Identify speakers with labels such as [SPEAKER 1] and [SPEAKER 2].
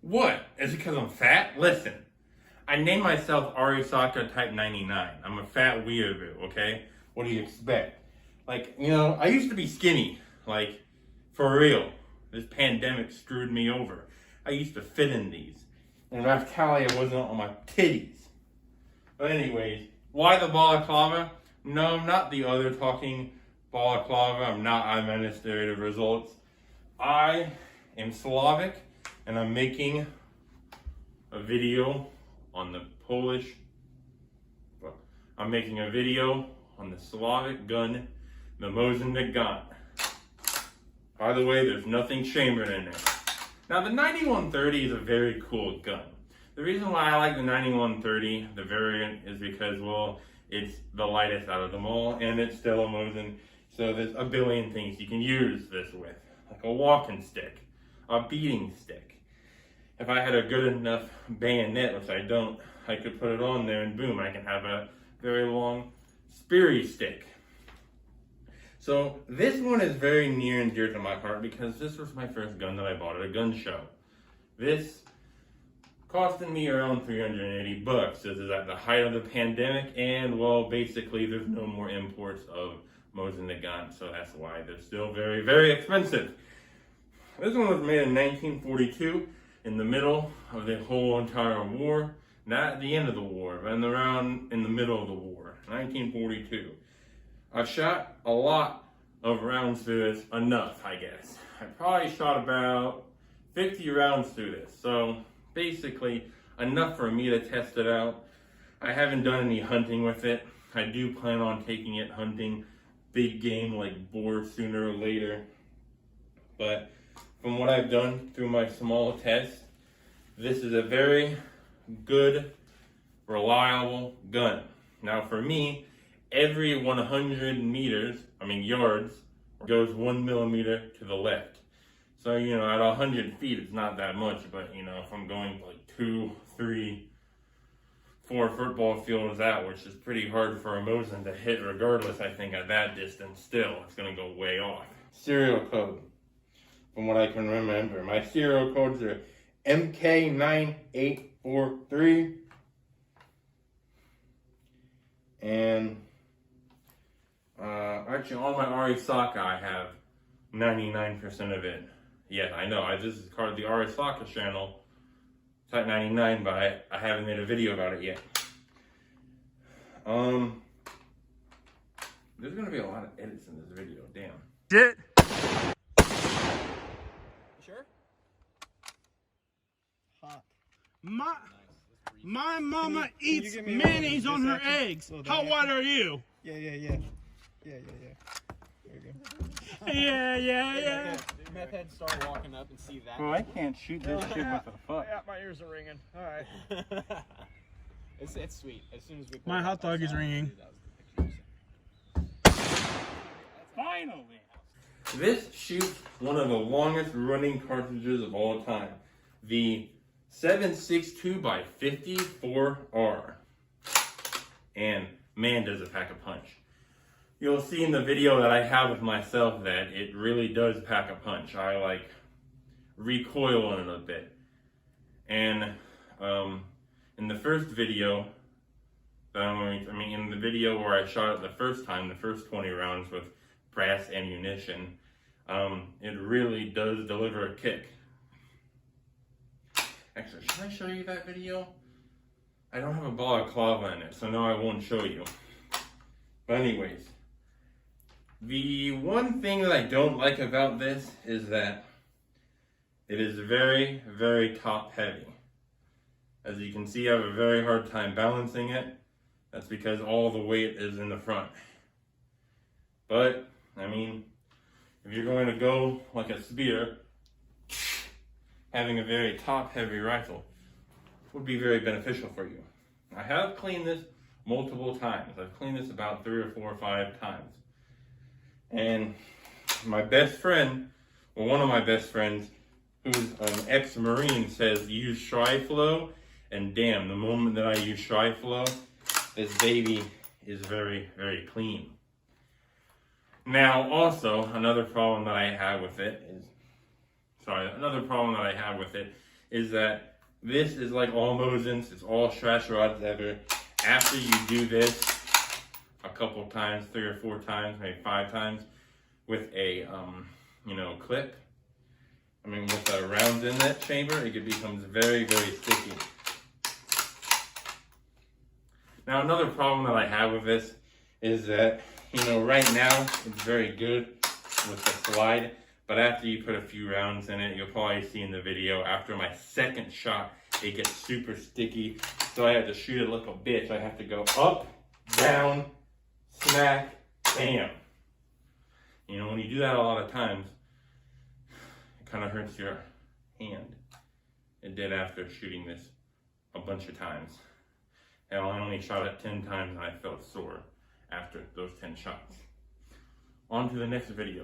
[SPEAKER 1] What? Is it because I'm fat? Listen, I named myself Arisaka Type 99. I'm a fat weeaboo, okay? What do you expect? Like, you know, I used to be skinny. Like, for real. This pandemic screwed me over. I used to fit in these. And after Cali, I wasn't on my titties. But anyways, why the balaclava? No, not the other talking balaclava. I'm not administrative results. I am Slavic, and I'm making a video on the Polish. I'm making a video on the Slavic gun, the Mosin Nagant. By the way, there's nothing chambered in there. Now, the 9130 is a very cool gun. The reason why I like the 9130, the variant, is because, well, it's the lightest out of them all, and it's still a Mosin. So there's a billion things you can use this with, like a walking stick, a beating stick. If I had a good enough bayonet, which I don't, I could put it on there and boom, I can have a very long speary stick. So this one is very near and dear to my heart because this was my first gun that I bought at a gun show. This costing me around 380 bucks. This is at the height of the pandemic, and well, basically there's no more imports of Mosin Nagant, so that's why they're still very, very expensive. This one was made in 1942, in the middle of the whole entire war. Not at the end of the war, but around in the middle of the war, 1942. I shot a lot of rounds through this, enough, I guess. I probably shot about 50 rounds through this, so basically enough for me to test it out. I haven't done any hunting with it. I do plan on taking it hunting big game like boar sooner or later. But from what I've done through my small test, this is a very good, reliable gun. Now for me, every 100 yards, goes 1 millimeter to the left. So, you know, at 100 feet, it's not that much, but, you know, if I'm going like 2, 3, 4 football fields out, which is pretty hard for a Mosin to hit regardless, I think at that distance still, it's going to go way off. Serial code, from what I can remember. My serial codes are MK9843, and actually on my Arisaka I have 99% of it. Yeah, I know, this is part of the Arisaka channel, Type 99, but I haven't made a video about it yet. There's gonna be a lot of edits in this video, damn.
[SPEAKER 2] Shit.
[SPEAKER 3] Sure? Hot.
[SPEAKER 2] My mama eats mayonnaise on her eggs. How white are you?
[SPEAKER 3] Yeah. There you go.
[SPEAKER 2] Yeah.
[SPEAKER 3] Meth heads start walking up and see that.
[SPEAKER 1] Bro, I can't shoot this shit with a fuck.
[SPEAKER 2] Yeah, my ears are ringing. All right.
[SPEAKER 3] It's sweet. As soon as we
[SPEAKER 2] My hot dog is ringing. Finally.
[SPEAKER 1] This shoots one of the longest running cartridges of all time. The 7.62x54R. And man, does it pack a punch. You'll see in the video that I have with myself that it really does pack a punch. I like recoil on it a bit. And in the first video, in the video where I shot it the first time, the first 20 rounds with brass ammunition, it really does deliver a kick. Actually, should I show you that video? I don't have a balaclava in it, so no, I won't show you. But anyways, the one thing that I don't like about this is that it is very, very top heavy. As you can see, I have a very hard time balancing it. That's because all the weight is in the front. But, I mean, if you're going to go like a spear, having a very top heavy rifle would be very beneficial for you. I have cleaned this multiple times. I've cleaned this about 3 or 4 or 5 times. And my best friend, well, one of my best friends, who's an ex-Marine, says use Tri-Flow, and damn, the moment that I use Tri-Flow, this baby is very, very clean. Now, also, another problem that I have with it is that this is like all Mosins, it's all trash rods ever. After you do this a couple times, 3 or 4 times, maybe 5 times, with a, clip, with a rounds inlet chamber, it becomes very, very sticky. Now, another problem that I have with this is that, right now, it's very good with the slide, but after you put a few rounds in it, you'll probably see in the video, after my second shot, it gets super sticky, so I have to shoot it like a bitch. I have to go up, down, smack, bam. When you do that a lot of times, it kind of hurts your hand. It did after shooting this a bunch of times. And I only shot it 10 times and I felt sore after those 10 shots. On to the next video.